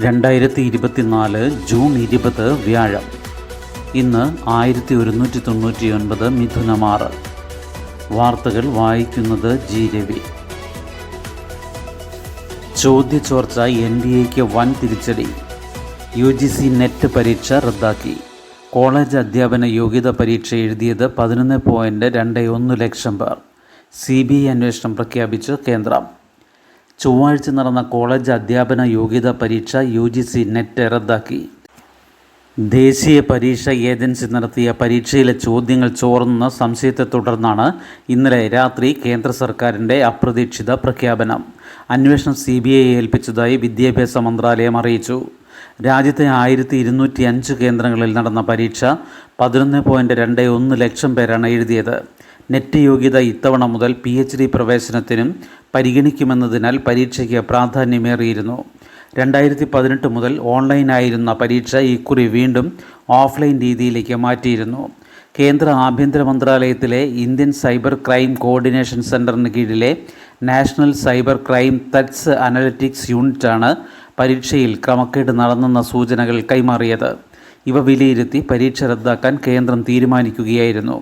2024 June 20 വ്യാഴം. ഇന്ന് 1199 മിഥുനം 6. വാർത്തകൾ വായിക്കുന്നത് ജി രവി. ചോദ്യചോർച്ച NDAയ്ക്ക് വൻ തിരിച്ചടി. UGC നെറ്റ് പരീക്ഷ റദ്ദാക്കി. കോളേജ് അധ്യാപന യോഗ്യതാ പരീക്ഷ എഴുതിയത് 11.21 ലക്ഷം പേർ. CBI അന്വേഷണം പ്രഖ്യാപിച്ച് കേന്ദ്രം. ചൊവ്വാഴ്ച നടന്ന കോളേജ് അധ്യാപന യോഗ്യതാ പരീക്ഷ UGC നെറ്റ് റദ്ദാക്കി. ദേശീയ പരീക്ഷാ ഏജൻസി നടത്തിയ പരീക്ഷയിലെ ചോദ്യങ്ങൾ ചോർന്ന സംശയത്തെ തുടർന്നാണ് ഇന്നലെ രാത്രി കേന്ദ്ര സർക്കാരിൻ്റെ അപ്രതീക്ഷിത പ്രഖ്യാപനം. അന്വേഷണം CBI ഏൽപ്പിച്ചതായി വിദ്യാഭ്യാസ മന്ത്രാലയം അറിയിച്ചു. രാജ്യത്തെ 1205 കേന്ദ്രങ്ങളിൽ നടന്ന പരീക്ഷ 11.21 ലക്ഷം പേരാണ് എഴുതിയത്. നെറ്റ് യോഗ്യത ഇത്തവണ മുതൽ PhD പ്രവേശനത്തിനും പരിഗണിക്കുമെന്നതിനാൽ പരീക്ഷയ്ക്ക് പ്രാധാന്യമേറിയിരുന്നു. 2018 മുതൽ ഓൺലൈനായിരുന്ന പരീക്ഷ ഇക്കുറി വീണ്ടും ഓഫ്ലൈൻ രീതിയിലേക്ക് മാറ്റിയിരുന്നു. കേന്ദ്ര ആഭ്യന്തര മന്ത്രാലയത്തിലെ ഇന്ത്യൻ സൈബർ ക്രൈം കോർഡിനേഷൻ സെൻറ്ററിന് കീഴിലെ national cyber crime threats analytics യൂണിറ്റാണ് പരീക്ഷയിൽ ക്രമക്കേട് നടന്നെന്ന സൂചനകൾ കൈമാറിയത്. ഇവ വിലയിരുത്തി പരീക്ഷ റദ്ദാക്കാൻ കേന്ദ്രം തീരുമാനിക്കുകയായിരുന്നു.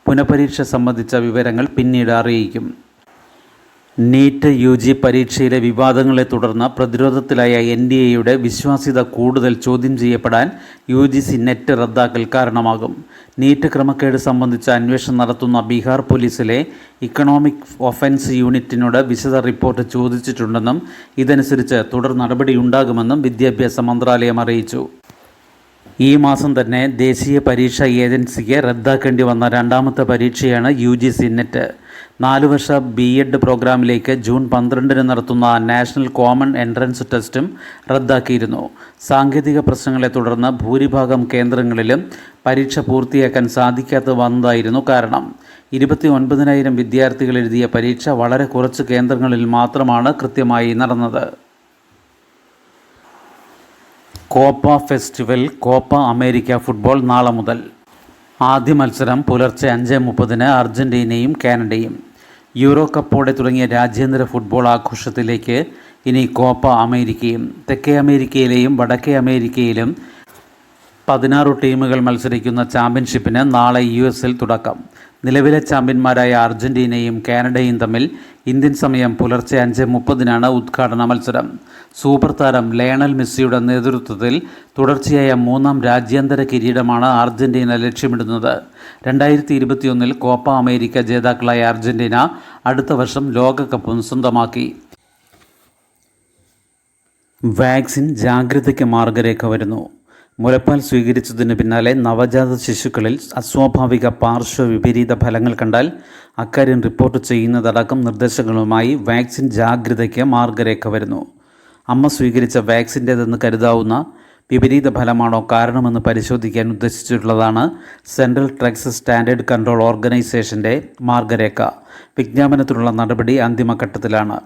പുനഃപരീക്ഷ സംബന്ധിച്ച വിവരങ്ങൾ പിന്നീട് അറിയിക്കും. നീറ്റ് UG പരീക്ഷയിലെ വിവാദങ്ങളെ തുടർന്ന് പ്രതിരോധത്തിലായ NDAയുടെ വിശ്വാസ്യത കൂടുതൽ ചോദ്യം ചെയ്യപ്പെടാൻ UGC നെറ്റ് റദ്ദാക്കൽ കാരണമാകും. നീറ്റ് ക്രമക്കേട് സംബന്ധിച്ച അന്വേഷണം നടത്തുന്ന ബീഹാർ പോലീസിലെ ഇക്കണോമിക് ഒഫൻസ് യൂണിറ്റിനോട് വിശദ റിപ്പോർട്ട് ചോദിച്ചിട്ടുണ്ടെന്നും ഇതനുസരിച്ച് തുടർ നടപടിയുണ്ടാകുമെന്നും വിദ്യാഭ്യാസ മന്ത്രാലയം അറിയിച്ചു. ഈ മാസം തന്നെ ദേശീയ പരീക്ഷാ ഏജൻസിക്ക് റദ്ദാക്കേണ്ടി വന്ന രണ്ടാമത്തെ പരീക്ഷയാണ് UGC നെറ്റ്. 4 വർഷ B.Ed പ്രോഗ്രാമിലേക്ക് ജൂൺ 12 നടത്തുന്ന നാഷണൽ കോമൺ എൻട്രൻസ് ടെസ്റ്റും റദ്ദാക്കിയിരുന്നു. സാങ്കേതിക പ്രശ്നങ്ങളെ തുടർന്ന് ഭൂരിഭാഗം കേന്ദ്രങ്ങളിലും പരീക്ഷ പൂർത്തിയാക്കാൻ സാധിക്കാതെ വന്നതായിരുന്നു കാരണം. 29,000 വിദ്യാർത്ഥികൾ എഴുതിയ പരീക്ഷ വളരെ കുറച്ച് കേന്ദ്രങ്ങളിൽ മാത്രമാണ് കൃത്യമായി നടന്നത്. Copa festival Copa America football നാളെ മുതൽ. ആദ്യ മത്സരം പുലർച്ചെ 5:30 അർജൻറ്റീനയും കാനഡയും. യൂറോ കപ്പോടെ തുടങ്ങിയ രാജ്യാന്തര ഫുട്ബോൾ ആഘോഷത്തിലേക്ക് ഇനി കോപ്പ അമേരിക്കയും. തെക്കേ അമേരിക്കയിലെയും വടക്കേ അമേരിക്കയിലും 16 ടീമുകൾ മത്സരിക്കുന്ന ചാമ്പ്യൻഷിപ്പിന് നാളെ US-ൽ തുടക്കം. നിലവിലെ ചാമ്പ്യന്മാരായ അർജൻറ്റീനയും കാനഡയും തമ്മിൽ ഇന്ത്യൻ സമയം പുലർച്ചെ 5:30 ഉദ്ഘാടന മത്സരം. സൂപ്പർ താരം ലയണൽ മെസ്സിയുടെ നേതൃത്വത്തിൽ തുടർച്ചയായ 3ാം രാജ്യാന്തര കിരീടമാണ് അർജൻറ്റീന ലക്ഷ്യമിടുന്നത്. 2021 കോപ്പ അമേരിക്ക ജേതാക്കളായ അർജൻറ്റീന അടുത്ത വർഷം ലോകകപ്പും സ്വന്തമാക്കി. വാക്സിൻ ജാഗ്രതയ്ക്ക് മാർഗരേഖ വരുന്നു. മുലപ്പാൽ സ്വീകരിച്ചതിന് പിന്നാലെ നവജാത ശിശുക്കളിൽ അസ്വാഭാവിക പാർശ്വ വിപരീത ഫലങ്ങൾ കണ്ടാൽ അക്കാര്യം റിപ്പോർട്ട് ചെയ്യുന്നതടക്കം നിർദ്ദേശങ്ങളുമായി വാക്സിൻ ജാഗ്രതയ്ക്ക് മാർഗരേഖ വരുന്നു. അമ്മ സ്വീകരിച്ച വാക്സിൻ്റേതെന്ന് കരുതാവുന്ന വിപരീത ഫലമാണോ കാരണമെന്ന് പരിശോധിക്കാൻ ഉദ്ദേശിച്ചിട്ടുള്ളതാണ് സെൻട്രൽ ഡ്രഗ്സ് സ്റ്റാൻഡേർഡ് കൺട്രോൾ ഓർഗനൈസേഷൻ്റെ മാർഗരേഖ. വിജ്ഞാപനത്തിനുള്ള നടപടി അന്തിമഘട്ടത്തിലാണ്.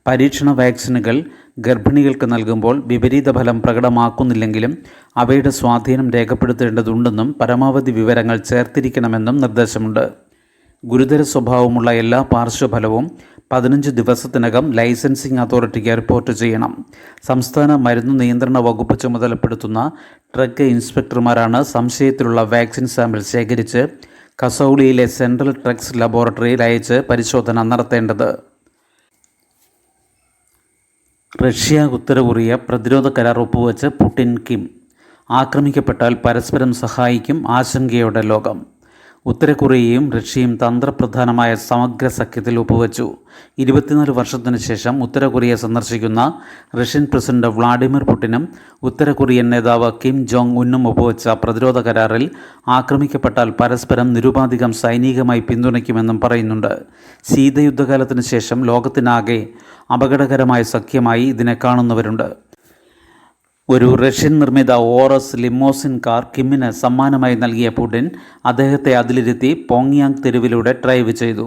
പരീക്ഷണ വാക്സിനുകൾ ഗർഭിണികൾക്ക് നൽകുമ്പോൾ വിപരീത ഫലം പ്രകടമാക്കുന്നില്ലെങ്കിലും അവയുടെ സ്വാധീനം രേഖപ്പെടുത്തേണ്ടതുണ്ടെന്നും പരമാവധി വിവരങ്ങൾ ചേർത്തിരിക്കണമെന്നും നിർദ്ദേശമുണ്ട്. ഗുരുതര സ്വഭാവമുള്ള എല്ലാ പാർശ്വഫലവും 15 ദിവസത്തിനകം ലൈസൻസിംഗ് അതോറിറ്റിക്ക് റിപ്പോർട്ട് ചെയ്യണം. സംസ്ഥാന മരുന്ന് നിയന്ത്രണ വകുപ്പ് ചുമതലപ്പെടുത്തുന്ന ഡ്രഗ് ഇൻസ്പെക്ടർമാരാണ് സംശയത്തിലുള്ള വാക്സിൻ സാമ്പിൾ ശേഖരിച്ച് കസൗളിയിലെ സെൻട്രൽ ഡ്രഗ്സ് ലബോറട്ടറിയിൽ അയച്ച് പരിശോധന നടത്തേണ്ടത്. റഷ്യ ഉത്തര കൊറിയ പ്രതിരോധ കരാർ ഒപ്പുവെച്ച് പുടിൻ കിം. ആക്രമിക്കപ്പെട്ടാൽ പരസ്പരം സഹായിക്കും ആശങ്കയോടെ ലോകം. ഉത്തര കൊറിയയും റഷ്യയും തന്ത്രപ്രധാനമായ സമഗ്ര സഖ്യത്തിൽ ഒപ്പുവെച്ചു. 24 വർഷത്തിന് ശേഷം ഉത്തര കൊറിയ സന്ദർശിക്കുന്ന റഷ്യൻ പ്രസിഡന്റ് വ്ളാഡിമിർ പുടിനും ഉത്തര കൊറിയൻ നേതാവ് കിം ജോങ് ഉന്നും ഒപ്പുവെച്ച പ്രതിരോധ കരാറിൽ ആക്രമിക്കപ്പെട്ടാൽ പരസ്പരം നിരുപാധികം സൈനികമായി പിന്തുണയ്ക്കുമെന്നും പറയുന്നുണ്ട്. ശീതയുദ്ധകാലത്തിന് ശേഷം ലോകത്തിനാകെ അപകടകരമായ സഖ്യമായി ഇതിനെ കാണുന്നവരുണ്ട്. ഒരു റഷ്യൻ നിർമ്മിത ഓറസ് ലിമോസിൻ കാർ കിമ്മിന് സമ്മാനമായി നൽകിയ പുടിൻ അദ്ദേഹത്തെ അതിലിരുത്തി പോങ്യാങ് തെരുവിലൂടെ ഡ്രൈവ് ചെയ്തു.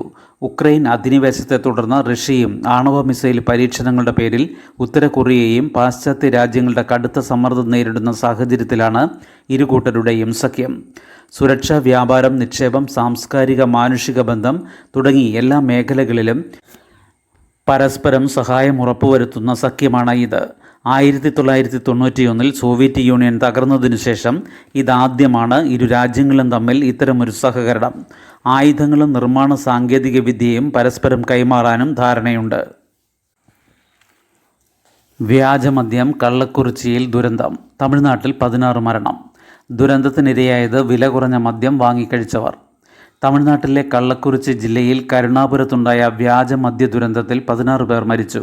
ഉക്രൈൻ അധിനിവേശത്തെ തുടർന്ന് റഷ്യയും ആണവ മിസൈൽ പരീക്ഷണങ്ങളുടെ പേരിൽ ഉത്തര കൊറിയയും പാശ്ചാത്യ രാജ്യങ്ങളുടെ കടുത്ത സമ്മർദ്ദം നേരിടുന്ന സാഹചര്യത്തിലാണ് ഇരുകൂട്ടരുടെയും സഖ്യം. സുരക്ഷ, വ്യാപാരം, നിക്ഷേപം, സാംസ്കാരിക മാനുഷിക ബന്ധം തുടങ്ങി എല്ലാ മേഖലകളിലും പരസ്പരം സഹായം ഉറപ്പുവരുത്തുന്ന സഖ്യമാണ് ഇത്. 1991 സോവിയറ്റ് യൂണിയൻ തകർന്നതിനു ശേഷം ഇതാദ്യമാണ് ഇരു രാജ്യങ്ങളും തമ്മിൽ ഇത്തരമൊരു സഹകരണം. ആയുധങ്ങളും നിർമ്മാണ സാങ്കേതിക വിദ്യയും പരസ്പരം കൈമാറാനും ധാരണയുണ്ട്. വ്യാജമദ്യം കള്ളക്കുറിച്ചിയിൽ ദുരന്തം. തമിഴ്നാട്ടിൽ 16 മരണം. ദുരന്തത്തിനിരയായത് വില കുറഞ്ഞ മദ്യം വാങ്ങിക്കഴിച്ചവർ. തമിഴ്നാട്ടിലെ കള്ളക്കുറിച്ചി ജില്ലയിൽ കരുണാപുരത്തുണ്ടായ വ്യാജമദ്യ ദുരന്തത്തിൽ 16 പേർ മരിച്ചു.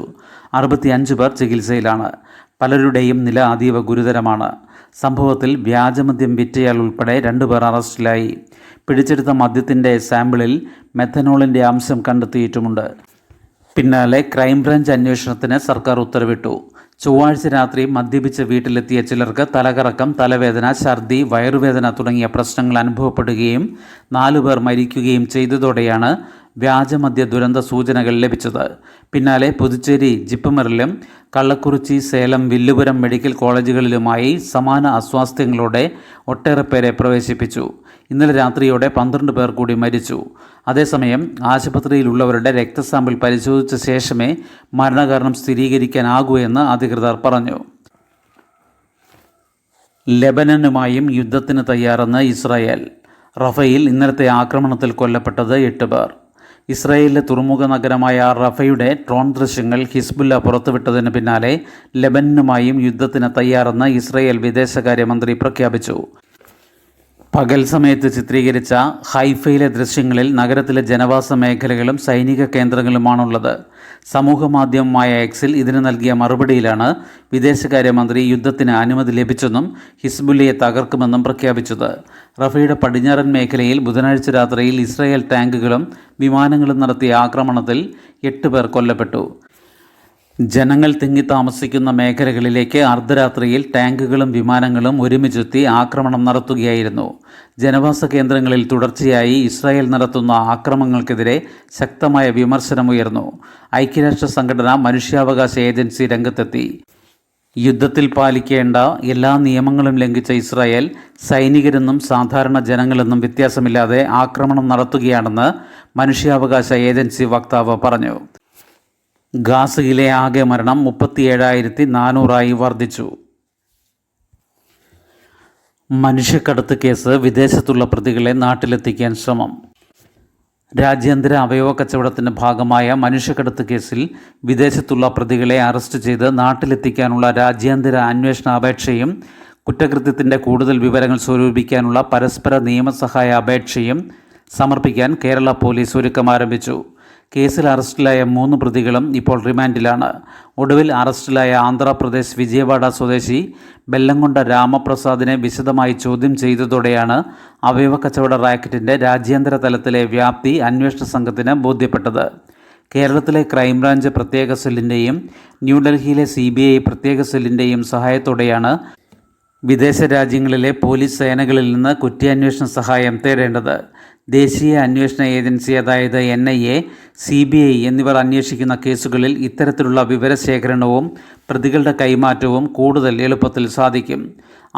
65 പേർ ചികിത്സയിലാണ്. പലരുടെയും നില അതീവ ഗുരുതരമാണ്. സംഭവത്തിൽ വ്യാജമദ്യം വിറ്റയാൾ ഉൾപ്പെടെ 2 പേർ അറസ്റ്റിലായി. പിടിച്ചെടുത്ത മദ്യത്തിൻ്റെ സാമ്പിളിൽ മെഥനോളിൻ്റെ അംശം കണ്ടെത്തിയിട്ടുമുണ്ട്. പിന്നാലെ ക്രൈംബ്രാഞ്ച് അന്വേഷണത്തിന് സർക്കാർ ഉത്തരവിട്ടു. ചൊവ്വാഴ്ച രാത്രി മദ്യപിച്ച് വീട്ടിലെത്തിയ ചിലർക്ക് തലകറക്കം, തലവേദന, ഛർദി, വയറുവേദന തുടങ്ങിയ പ്രശ്നങ്ങൾ അനുഭവപ്പെടുകയും 4 പേർ മരിക്കുകയും ചെയ്തതോടെയാണ് വ്യാജമദ്യ ദുരന്ത സൂചനകൾ ലഭിച്ചത്. പിന്നാലെ പുതുച്ചേരി ജിപ്മറിലും കള്ളക്കുറിച്ചി, സേലം, വില്ലുപുരം മെഡിക്കൽ കോളേജുകളിലുമായി സമാന അസ്വാസ്ഥ്യങ്ങളോടെ ഒട്ടേറെ പേരെ പ്രവേശിപ്പിച്ചു. ഇന്നലെ രാത്രിയോടെ 12 പേർ കൂടി മരിച്ചു. അതേസമയം ആശുപത്രിയിലുള്ളവരുടെ രക്തസാമ്പിൾ പരിശോധിച്ച ശേഷമേ മരണകാരണം സ്ഥിരീകരിക്കാനാകൂ എന്ന് അധികൃതർ പറഞ്ഞു. ലെബനനുമായും യുദ്ധത്തിന് തയ്യാറെന്ന് ഇസ്രായേൽ. റഫയിൽ ഇന്നലത്തെ ആക്രമണത്തിൽ കൊല്ലപ്പെട്ടത് 8 പേർ. ഇസ്രായേലിലെ തുറമുഖ നഗരമായ റഫയുടെ ഡ്രോൺ ദൃശ്യങ്ങൾ ഹിസ്ബുല്ല പുറത്തുവിട്ടതിന് പിന്നാലെ ലെബനനുമായും യുദ്ധത്തിന് തയ്യാറെന്ന് ഇസ്രായേൽ വിദേശകാര്യമന്ത്രി പ്രഖ്യാപിച്ചു. പകൽ സമയത്ത് ചിത്രീകരിച്ച ഹൈഫയിലെ ദൃശ്യങ്ങളിൽ നഗരത്തിലെ ജനവാസ മേഖലകളും സൈനിക കേന്ദ്രങ്ങളുമാണുള്ളത്. സമൂഹമാധ്യമമായ എക്സിൽ ഇതിന് നൽകിയ മറുപടിയിലാണ് വിദേശകാര്യമന്ത്രി യുദ്ധത്തിന് അനുമതി ലഭിച്ചെന്നും ഹിസ്ബുല്ലയെ തകർക്കുമെന്നും പ്രഖ്യാപിച്ചത്. റഫയുടെ പടിഞ്ഞാറൻ മേഖലയിൽ ബുധനാഴ്ച രാത്രിയിൽ ഇസ്രായേൽ ടാങ്കുകളും വിമാനങ്ങളും നടത്തിയ ആക്രമണത്തിൽ 8 പേർ കൊല്ലപ്പെട്ടു. ജനങ്ങൾ തിങ്ങി താമസിക്കുന്ന മേഖലകളിലേക്ക് അർദ്ധരാത്രിയിൽ ടാങ്കുകളും വിമാനങ്ങളും ഒരുമിച്ചെത്തി ആക്രമണം നടത്തുകയായിരുന്നു. ജനവാസ കേന്ദ്രങ്ങളിൽ തുടർച്ചയായി ഇസ്രായേൽ നടത്തുന്ന ആക്രമണങ്ങൾക്കെതിരെ ശക്തമായ വിമർശനമുയർന്നു. ഐക്യരാഷ്ട്ര സംഘടന മനുഷ്യാവകാശ ഏജൻസി രംഗത്തെത്തി. യുദ്ധത്തിൽ പാലിക്കേണ്ട എല്ലാ നിയമങ്ങളും ലംഘിച്ച ഇസ്രായേൽ സൈനികരെന്നും സാധാരണ ജനങ്ങളെന്നും വ്യത്യാസമില്ലാതെ ആക്രമണം നടത്തുകയാണെന്ന് മനുഷ്യാവകാശ ഏജൻസി വക്താവ് പറഞ്ഞു. ഗാസയിലെ ആകെ മരണം 37,400 വർദ്ധിച്ചു. മനുഷ്യക്കടത്ത് കേസ് വിദേശത്തുള്ള പ്രതികളെ നാട്ടിലെത്തിക്കാൻ ശ്രമം. രാജ്യാന്തര അവയവ കച്ചവടത്തിൻ്റെ ഭാഗമായ മനുഷ്യക്കടത്ത് കേസിൽ വിദേശത്തുള്ള പ്രതികളെ അറസ്റ്റ് ചെയ്ത് നാട്ടിലെത്തിക്കാനുള്ള രാജ്യാന്തര അന്വേഷണ അപേക്ഷയും കുറ്റകൃത്യത്തിൻ്റെ കൂടുതൽ വിവരങ്ങൾ സ്വരൂപിക്കാനുള്ള പരസ്പര നിയമസഹായ അപേക്ഷയും സമർപ്പിക്കാൻ കേരള പോലീസ് ഒരുക്കം ആരംഭിച്ചു. കേസിൽ അറസ്റ്റിലായ 3 പ്രതികളും ഇപ്പോൾ റിമാൻഡിലാണ്. ഒടുവിൽ അറസ്റ്റിലായ ആന്ധ്രാപ്രദേശ് വിജയവാഡ സ്വദേശി ബെല്ലംകൊണ്ട രാമപ്രസാദിനെ വിശദമായി ചോദ്യം ചെയ്തതോടെയാണ് അവയവ കച്ചവട റാക്കറ്റിൻ്റെ രാജ്യാന്തര തലത്തിലെ വ്യാപ്തി അന്വേഷണ സംഘത്തിന് ബോധ്യപ്പെട്ടത്. കേരളത്തിലെ ക്രൈംബ്രാഞ്ച് പ്രത്യേക സെല്ലിൻ്റെയും ന്യൂഡൽഹിയിലെ CBI പ്രത്യേക സെല്ലിൻ്റെയും സഹായത്തോടെയാണ് വിദേശ രാജ്യങ്ങളിലെ പോലീസ് സേനകളിൽ നിന്ന് കുറ്റാന്വേഷണ സഹായം തേടേണ്ടത്. ദേശീയ അന്വേഷണ ഏജൻസി അതായത് NIA, CBI എന്നിവർ അന്വേഷിക്കുന്ന കേസുകളിൽ ഇത്തരത്തിലുള്ള വിവരശേഖരണവും പ്രതികളുടെ കൈമാറ്റവും കൂടുതൽ എളുപ്പത്തിൽ സാധിക്കും.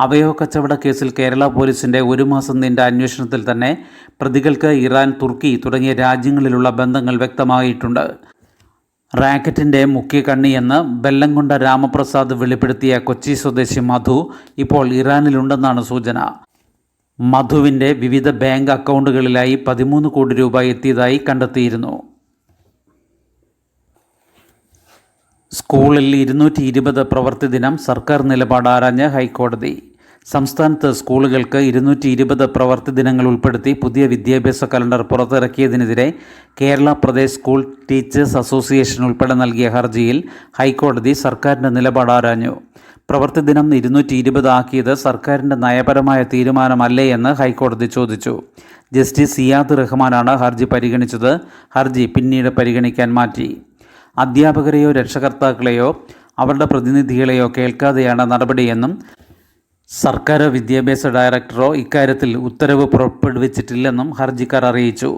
അവയവ കച്ചവട കേസിൽ കേരള പോലീസിൻ്റെ 1 മാസം നീണ്ട അന്വേഷണത്തിൽ തന്നെ പ്രതികൾക്ക് ഇറാൻ, തുർക്കി തുടങ്ങിയ രാജ്യങ്ങളിലുള്ള ബന്ധങ്ങൾ വ്യക്തമായിട്ടുണ്ട്. റാക്കറ്റിൻ്റെ മുഖ്യ കണ്ണിയെന്ന് ബെല്ലംകൊണ്ട രാമപ്രസാദ് വെളിപ്പെടുത്തിയ കൊച്ചി സ്വദേശി മധു ഇപ്പോൾ ഇറാനിലുണ്ടെന്നാണ് സൂചന. മധുവിൻ്റെ വിവിധ ബാങ്ക് അക്കൗണ്ടുകളിലായി 13 കോടി രൂപ എത്തിയതായി കണ്ടെത്തിയിരുന്നു. സ്കൂളിൽ 220 പ്രവൃത്തി ദിനം സർക്കാർ നിലപാട് ആരാഞ്ഞ് ഹൈക്കോടതി. സംസ്ഥാനത്ത് സ്കൂളുകൾക്ക് 220 പ്രവൃത്തി ദിനങ്ങൾ ഉൾപ്പെടുത്തി പുതിയ വിദ്യാഭ്യാസ കലണ്ടർ പുറത്തിറക്കിയതിനെതിരെ Kerala Pradesh school teachers association ഉൾപ്പെടെ നൽകിയ ഹർജിയിൽ ഹൈക്കോടതി സർക്കാരിൻ്റെ നിലപാട് ആരാഞ്ഞു. പ്രവൃത്തി ദിനം 220 ആക്കിയത് സർക്കാരിൻ്റെ നയപരമായ തീരുമാനമല്ലേ എന്ന് ഹൈക്കോടതി ചോദിച്ചു. ജസ്റ്റിസ് സിയാദ് റഹ്മാനാണ് ഹർജി പരിഗണിച്ചത്. ഹർജി പിന്നീട് പരിഗണിക്കാൻ മാറ്റി. അധ്യാപകരെയോ രക്ഷകർത്താക്കളെയോ അവരുടെ പ്രതിനിധികളെയോ കേൾക്കാതെയാണ് നടപടിയെന്നും സർക്കാർ വിദ്യാഭ്യാസ ഡയറക്ടറോ ഇക്കാര്യത്തിൽ ഉത്തരവ് പുറപ്പെടുവിച്ചിട്ടില്ലെന്നും ഹർജിക്കാർ അറിയിച്ചു.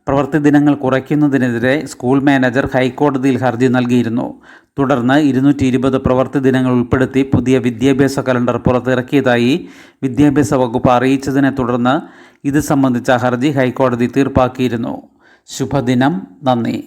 പ്രവൃത്തി ദിനങ്ങൾ കുറയ്ക്കുന്നതിനെതിരെ സ്കൂൾ മാനേജർ ഹൈക്കോടതിയിൽ ഹർജി നൽകിയിരുന്നു. തുടർന്ന് 220 പ്രവൃത്തി ദിനങ്ങൾ ഉൾപ്പെടുത്തി പുതിയ വിദ്യാഭ്യാസ കലണ്ടർ പുറത്തിറക്കിയതായി വിദ്യാഭ്യാസ വകുപ്പ് അറിയിച്ചതിനെ തുടർന്ന് ഇത് സംബന്ധിച്ച ഹർജി ഹൈക്കോടതി തീർപ്പാക്കിയിരുന്നു. ശുഭദിനം. നന്ദി.